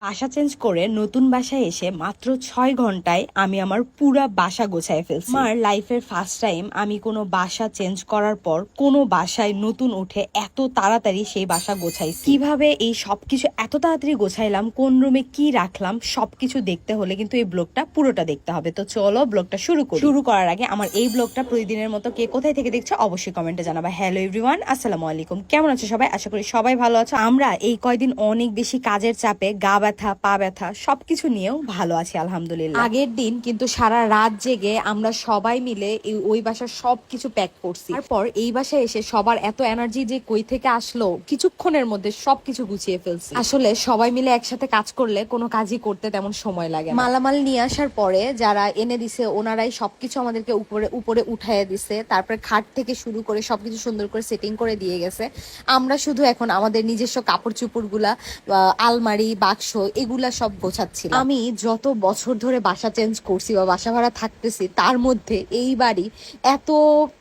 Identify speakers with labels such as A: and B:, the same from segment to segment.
A: বাসা চেঞ্জ করে নতুন বাসায় এসে মাত্র 6 ঘন্টায় আমি আমার পুরা বাসা গোছায় ফেলছি। আমার লাইফের ফার্স্ট টাইম আমি কোনো বাসা চেঞ্জ করার পর কোনো বাসায় নতুন উঠে এত তাড়াতাড়ি সেই বাসা গোছাইছি। কিভাবে এই সবকিছু এত তাড়াতাড়ি গোছাইলাম, কোন রুমে কি রাখলাম, সবকিছু দেখতে হলে কিন্তু এই ব্লগটা পুরোটা দেখতে হবে। তো চলো ব্লগটা শুরু করার আগে আমার এই ব্লগটা প্রতিদিনের মতো কে কোথায় থেকে দেখছো অবশ্যই কমেন্টে জানাবা। হ্যালো এভরিওয়ান, আসসালামু আলাইকুম। কেমন আছো সবাই? আশা করি সবাই ভালো আছো। আমরা এই কয়দিন অনেক বেশি কাজের চাপে গা ব্যথা পা ব্যথা সবকিছু নিয়েও ভালো আছি আলহামদুলিল্লাহ। আগের দিন কিন্তু সারা রাত জেগে আমরা সবাই মিলে ওই বাসার সবকিছু প্যাক করছি। তারপর এই বাসায় এসে সবার এত এনার্জি যে কই থেকে আসলো, কিছুক্ষণের মধ্যে সবকিছু গুছিয়ে ফেলছি। আসলে সবাই মিলে একসাথে কাজ করলে কোনো কাজই করতে তেমন সময় লাগে না। মালামাল নিয়ে আসার পরে যারা এনে দিছে ওনারাই সবকিছু আমাদেরকে উপরে উপরে উঠাইয়া দিছে। তারপরে খাট থেকে শুরু করে সবকিছু সুন্দর করে সেটিং করে দিয়ে গেছে। আমরা শুধু এখন আমাদের নিজস্ব কাপড় চোপড় গুলা, আলমারি, বাক্স, এগুলা সব গোছাচ্ছিলাম। আমি যত বছর ধরে বাসা চেঞ্জ করছি বা বাসা ভাড়া থাকতেছি, তার মধ্যে এই বাড়ি এত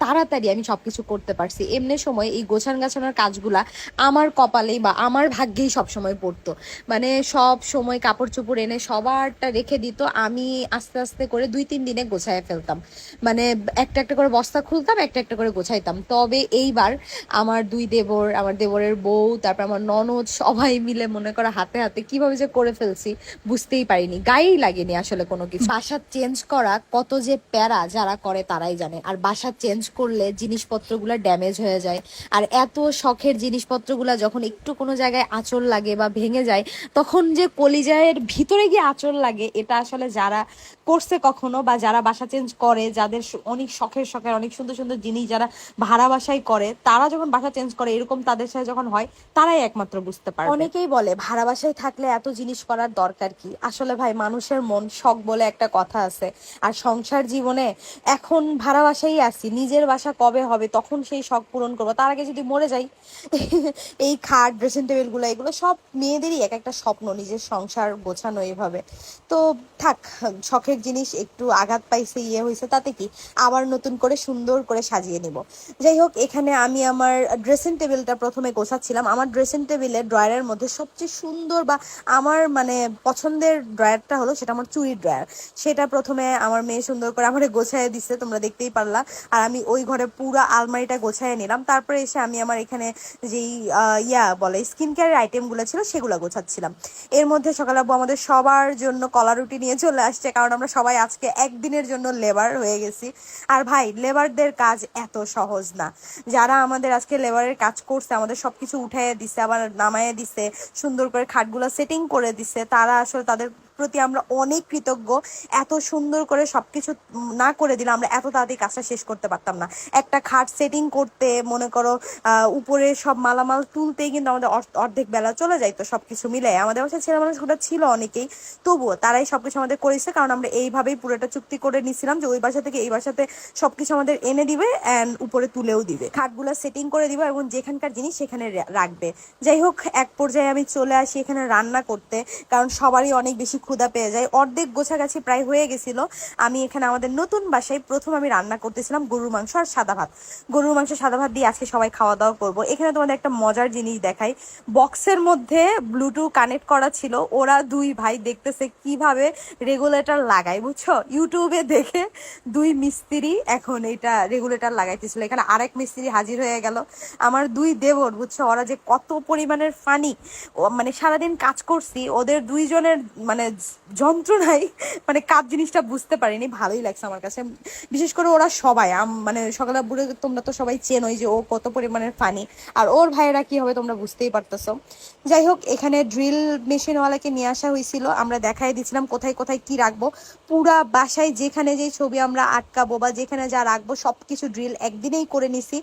A: তাড়াতাড়ি আমি সবকিছু করতে পারছি। এমনি সময় এই গোছান গাছানোর কাজগুলা আমার কপালেই বা আমার ভাগ্যেই সবসময় পড়তো। মানে সব সময় কাপড় চোপড় এনে সবারটা রেখে দিত, আমি আস্তে আস্তে করে 2-3 দিনে গোছায় ফেলতাম। মানে একটা একটা করে বস্তা খুলতাম, একটা একটা করে গোছাইতাম। তবে এইবার আমার দুই দেবর, আমার দেবরের বউ, তারপর আমার ননদ, সবাই মিলে মনে করো হাতে হাতে কিভাবে যে করে ফেলছি বুঝতেই পারিনি, গায়েই লাগেনি আসলে কোনো কিছু। বাসা চেঞ্জ করা কত যে প্যারা যারা করে তারাই জানে। আর বাসা চেঞ্জ করলে জিনিসপত্রগুলো ড্যামেজ হয়ে যায়। আর এত শখের জিনিসপত্রগুলো যখন একটু কোনো জায়গায় আঁচড় লাগে বা ভেঙে যায়, তখন যে কলিজায়ের ভিতরে গিয়ে আঁচড় লাগে, এটা আসলে যারা করছে কখনো বা যারা বাসা চেঞ্জ করে, যাদের অনেক শখের শখের অনেক সুন্দর সুন্দর জিনিস যারা ভাড়া বাসায় করে, তারা যখন বাসা চেঞ্জ করে এরকম তাদের সাথে যখন হয়, তারাই একমাত্র বুঝতে পারে। অনেকেই বলে ভাড়া বাসায় থাকলে এত জিনিস করার দরকার কি। আসলে ভাই, মানুষের মন শখ বলে একটা কথা আছে। আর সংসার জীবনে এখন ভাড়া বাসায় আছি, নিজের বাসা কবে হবে তখন সেই শখ পূরণ করবো। তার আগে যদি মরে যাই এই খাট, ড্রেসিং টেবিল গুলো, এগুলো সব মেয়েদেরই এক একটা স্বপ্ন, নিজের সংসার গোছানো এইভাবে। তো থাক, শখের জিনিস একটু আঘাত পাইছে, ইয়ে হয়েছে, তাতে কি, আবার নতুন করে সুন্দর করে সাজিয়ে নিব। যাই হোক, এখানে আমি আমার ড্রেসিং টেবিলটা প্রথমে গোছাচ্ছিলাম। আমার ড্রেসিং টেবিলের ড্রয়ারের মধ্যে সবচেয়ে সুন্দর বা আমার মানে পছন্দের ড্রয়ারটা হলো সেটা আমার চুড়ির ড্রয়ার। সেটা প্রথমে আমার মেয়ে সুন্দর করে আমার গোছায় দিচ্ছে, তোমরা দেখতেই পারলা। আর আমি ওই ঘরে পুরো আলমারিটা গোছায় নিলাম। তারপরে এসে আমি আমার এখানে যেই বলে স্কিন কেয়ারের আইটেমগুলো ছিল সেগুলো গোছাচ্ছিলাম। এর মধ্যে সকালে আব্বু আমাদের সবার জন্য কলা রুটি নিয়ে চলে আসছে, কারণ আমরা সবাই আজকে একদিনের জন্য লেবার হয়ে গেছি। আর ভাই, লেবারদের কাজ এত সহজ না। যারা আমাদের আজকে লেবারের কাজ করছে, আমাদের সবকিছু উঠাইয়ে দিছে, আবার নামাইয়ে দিছে, সুন্দর করে খাটগুলো সেটিং করে দিছে, তারা আসলে তাদের প্রতি আমরা অনেক কৃতজ্ঞ। এত সুন্দর করে সবকিছু না করে দিলে আমরা এত তাড়াতাড়ি কাজটা শেষ করতে পারতাম না। একটা খাট সেটিং করতে মনে করো উপরে সব মালামাল তুলতেই কিন্তু আমাদের অর্ধেক বেলা চলে যাইতো। সবকিছু মিলে আমাদের বাসায় ছেলে মানুষগুলো ছিল অনেকেই, তবুও তারাই সবকিছু আমাদের করেছে, কারণ আমরা এইভাবেই পুরোটা চুক্তি করে নিছিলাম যে ওই বাসা থেকে এই বাসাতে সবকিছু আমাদের এনে দিবে অ্যান্ড উপরে তুলেও দিবে, খাটগুলো সেটিং করে দিবে এবং যেখানকার জিনিস সেখানে রাখবে। যাই হোক, এক পর্যায়ে আমি চলে আসি এখানে রান্না করতে, কারণ সবারই অনেক বেশি ক্ষুধা পেয়ে যায়। অর্ধেক গোছাগাছি প্রায় হয়ে গেছিল। আমি এখানে আমাদের নতুন বাসায় প্রথম আমি রান্না করতেছিলাম গরুর মাংস আর সাদা ভাত। গরুর মাংস সাদা ভাত দিয়ে আজকে সবাই খাওয়া দাওয়া করবো। এখানে তোমাদের একটা মজার জিনিস দেখাই, বক্সের মধ্যে ব্লুটুথ কানেক্ট করা ছিল। ওরা দুই ভাই দেখতেছে কিভাবে রেগুলেটর লাগায়, বুঝছো, ইউটিউবে দেখে দুই মিস্ত্রি এখন এটা রেগুলেটর লাগাইতেছিল। এখানে আরেক মিস্ত্রি হাজির হয়ে গেল, আমার দুই দেবর, বুঝছো, ওরা যে কত পরিমাণের ফানি। মানে সারাদিন কাজ করছি, ওদের দুইজনের মানে যন্ত্রণাই মানে কাজ জিনিসটা বুঝতে পারিনি, ভালোই লাগছে আমার কাছে। বিশেষ করে ওরা সবাই মানে সকালে বুড়ে, তোমরা তো সবাই চেনোই যে ও কত পরিমাণের ফানি, আর ওর ভাইয়েরা কি হবে তোমরা বুঝতেই পারতেছো। যাই হোক, এখানে ড্রিল মেশিনওয়ালাকে নিয়ে আসা হয়েছিল, আমরা দেখাই দিচ্ছিলাম কোথায় কোথায় কি রাখবো। পুরা বাসায় যেখানে যে ছবি আমরা আটকাবো বা যেখানে যা রাখবো সবকিছু ড্রিল একদিনেই করে নিছি।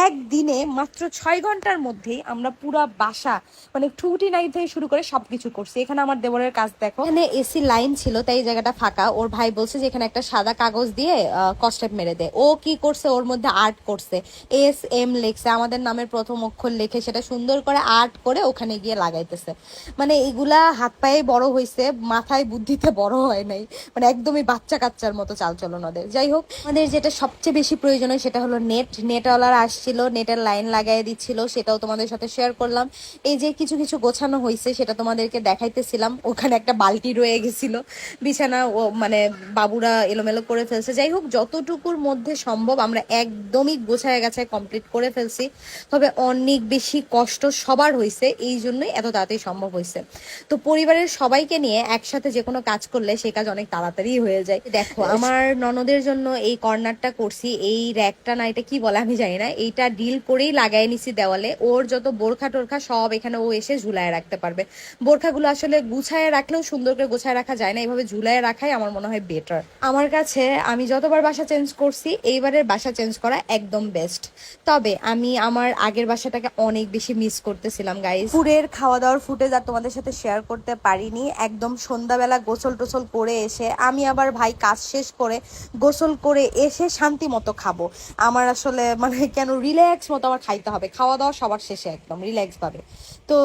A: একদিনে মাত্র 6 ঘন্টার মধ্যেই আমরা পুরা বাসা মানে টুটি নাইট থেকে শুরু করে সবকিছু করছি। এখানে আমার দেবরের কাজ দেখো, এখানে এখানে এসি লাইন ছিল, তাই এই জায়গাটা ফাঁকা। ওর ভাই বলছে যে এখানে একটা সাদা কাগজ দিয়ে কস্টেপ মেরে দে। ও কি করছে, ওর মধ্যে আর্ট করছে, SM লিখছে, আমাদের নামের প্রথম অক্ষর লিখে সেটা সুন্দর করে আর্ট করে ওখানে গিয়ে লাগাইতেছে। মানে এগুলা হাত পায়ে বড় হয়েছে, মাথায় বুদ্ধিতে বড় হয় নাই। মানে একদমই বাচ্চা কাচ্চার মতো চালচলন ওদের। যাই হোক, আমাদের যেটা সবচেয়ে বেশি প্রয়োজন হয় সেটা হলো নেটওয়ালারা আসছিল, নেটের লাইন লাগাই দিচ্ছিল, সেটাও তোমাদের সাথে শেয়ার করলাম। এই যে কিছু কিছু গোছানো হয়েছে সেটা তোমাদেরকে দেখাইতেছিলাম। ওখানে একটা বালতি রয়ে গেছিল, বিছানা ও মানে বাবুরা এলোমেলো করে ফেলছে। যাই হোক, যতটুকুর মধ্যে সম্ভব আমরা একদমই গোছায় গাছায় কমপ্লিট করে ফেলছি। তবে অনেক বেশি কষ্ট সবার হয়েছে, এই জন্যই এত তাড়াতাড়ি সম্ভব হয়েছে। তো পরিবারের সবাইকে নিয়ে একসাথে যে কোনো কাজ করলে সেই কাজ অনেক তাড়াতাড়ি হয়ে যায়। দেখো, আমার ননদের জন্য এই কর্নারটা করছি, এই র্যাকটা না এটা কি বলে আমি জানি না, এইটা ডিল করেই লাগাই নিছি দেওয়ালে। ওর যত বোরখা টোরখা সব এখানে ও এসে ঝুলায় রাখতে পারবে। বোরখাগুলো আসলে গুছায় রাখলেও সুন্দর করে গুছায় রাখা যায় না, এইভাবে ঝুলায় রাখাই আমার মনে হয় বেটার। আমার কাছে আমি যতবার বাসা চেঞ্জ করছি, এইবারের বাসা চেঞ্জ করা একদম বেস্ট। তবে আমি আমার আগের বাসাটাকে অনেক বেশি মিস করতেছিলাম গাইস। পুরের খাওয়া দাওয়ার ফুটেজ আর তোমাদের সাথে শেয়ার করতে পারিনি। একদম সন্ধ্যাবেলা গোসল টোসল করে এসে আমি আবার ভাই কাজ শেষ করে গোসল করে এসে শান্তি মতো খাবো। আমার আসলে মানে কেন রিল্যাক্স মতো আমার খাইতে হবে, খাওয়া দাওয়া সবার শেষে একদম রিল্যাক্স ভাবে। তো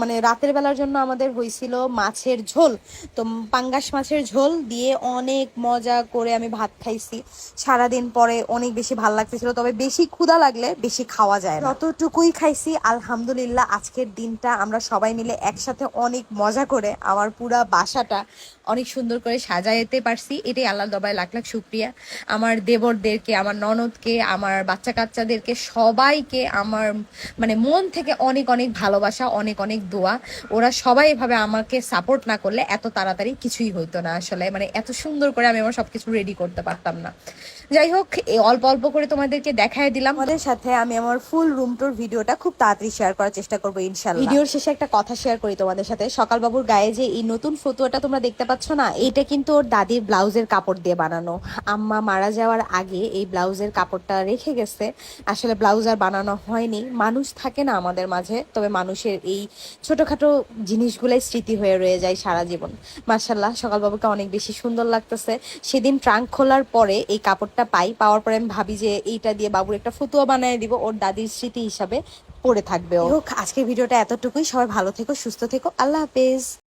A: মানে রাতের বেলার জন্য আমাদের হয়েছিল মাছের ঝোল। তো পাঙ্গাস মাছের ঝোল দিয়ে অনেক মজা করে আমি ভাত খাইছি। সারাদিন পরে অনেক বেশি ভালো লাগতেছিল। তবে বেশি ক্ষুধা লাগলে বেশি খাওয়া যায় না, যতটুকুই খাইছি আলহামদুলিল্লাহ। আজকের দিনটা আমরা সবাই মিলে একসাথে অনেক মজা করে আমার পুরা বাসাটা অনেক সুন্দর করে সাজাইতে পারছি। এটাই আল্লাহর দরবারে লাখ লাখ শুকরিয়া। আমার দেবরদেরকে, আমার ননদকে, আমার বাচ্চা কাচ্চাদেরকে সবাইকে আমার মানে মন থেকে অনেক অনেক ভালোবাসা, অনেক অনেক দোয়া। ওরা সবাই এভাবে আমাকে সাপোর্ট না করলে এত তাড়াতাড়ি কিছুই হইতো না আসলে। মানে এত সুন্দর করে আমি আমার সবকিছু রেডি করতে পারতাম না। যাই হোক, অল্প অল্প করে তোমাদেরকে দেখাই দিলাম। আমাদের সাথে আমি আমার ফুল রুম টুর ভিডিওটা খুব তাড়াতাড়ি শেয়ার করার চেষ্টা করবো ইনশাআল্লাহ। ভিডিওর শেষে একটা কথা শেয়ার করি তোমাদের সাথে। সকাল বাবুর গায়ে যে এই নতুন ফতুয়াটা তোমরা দেখতে পাচ্ছ না, এটা কিন্তু ওর দাদির ব্লাউজের কাপড় দিয়ে বানানো। আম্মা মারা যাওয়ার আগে এই ব্লাউজের কাপড়টা রেখে গেছে। আসলে ব্লাউজ আর বানানো হয়নি, মানুষ থাকে না আমাদের মাঝে। তবে মানুষের এই ছোটখাটো জিনিসগুলাই স্মৃতি হয়ে রয়ে যায় সারা জীবন। মাশাআল্লাহ, সকাল বাবুকে অনেক বেশি সুন্দর লাগতেছে। সেদিন ট্রাঙ্ক খোলার পরে এই কাপড়টা পাওয়ার পরে আমি ভাবি যে এইটা দিয়ে বাবুর একটা ফতুয়া বানিয়ে দিব, ওর দাদির স্মৃতি হিসাবে পড়ে থাকবে। হোক, আজকের ভিডিওটা এতটুকুই। সবাই ভালো থেকো, সুস্থ থেকো, আল্লাহ হাফেজ।